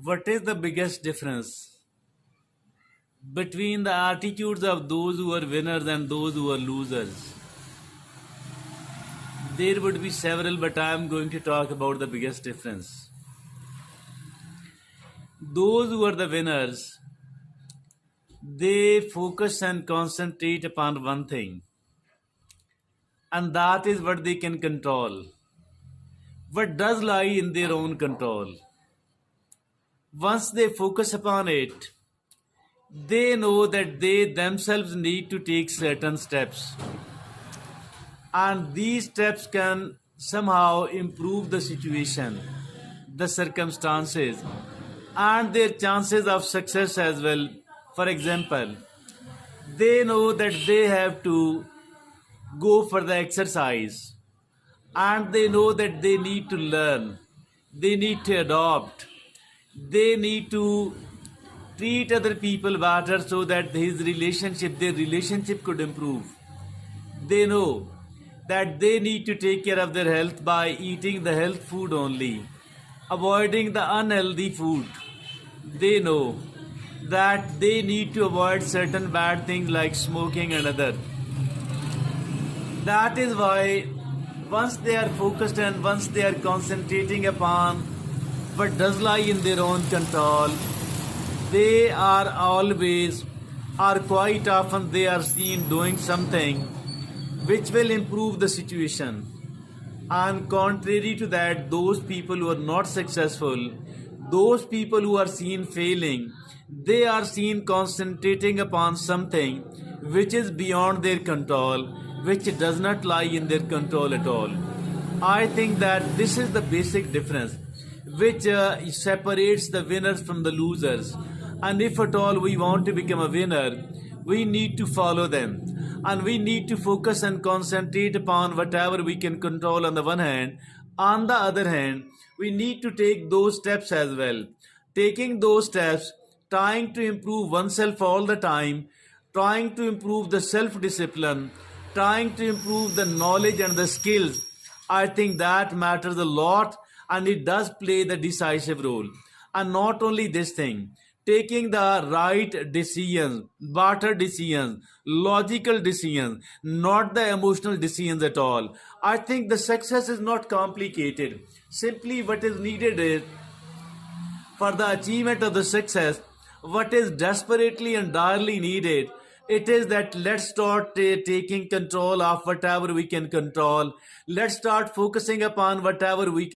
What is the biggest difference between the attitudes of those who are winners and those who are losers? There would be several, but I am going to talk about the biggest difference. Those who are the winners, they focus and concentrate upon one thing, and that is what they can control. What does lie in their own control? Once they focus upon it, they know that they themselves need to take certain steps, and these steps can somehow improve the situation, the circumstances, and their chances of success as well. For example, they know that they have to go for the exercise, and they know that they need to learn, they need to adopt, they need to treat other people better so that their relationship could improve. They know that they need to take care of their health by eating the health food only, avoiding the unhealthy food. They know that they need to avoid certain bad things like smoking and other. That is why once they are focused and once they are concentrating upon what does lie in their own control, they are always or quite often they are seen doing something which will improve the situation. And contrary to that, those people who are not successful, those people who are seen failing, they are seen concentrating upon something which is beyond their control, which does not lie in their control at all. I think that this is the basic difference which separates the winners from the losers. And if at all we want to become a winner, we need to follow them. And we need to focus and concentrate upon whatever we can control on the one hand. On the other hand, we need to take those steps as well. Taking those steps, trying to improve oneself all the time, trying to improve the self-discipline, trying to improve the knowledge and the skills. I think that matters a lot, and it does play the decisive role. And not only this thing, taking the right decisions, better decisions, logical decisions, not the emotional decisions at all. I think the success is not complicated. Simply what is needed is for the achievement of the success, what is desperately and direly needed, it is that let's start taking control of whatever we can control. Let's start focusing upon whatever we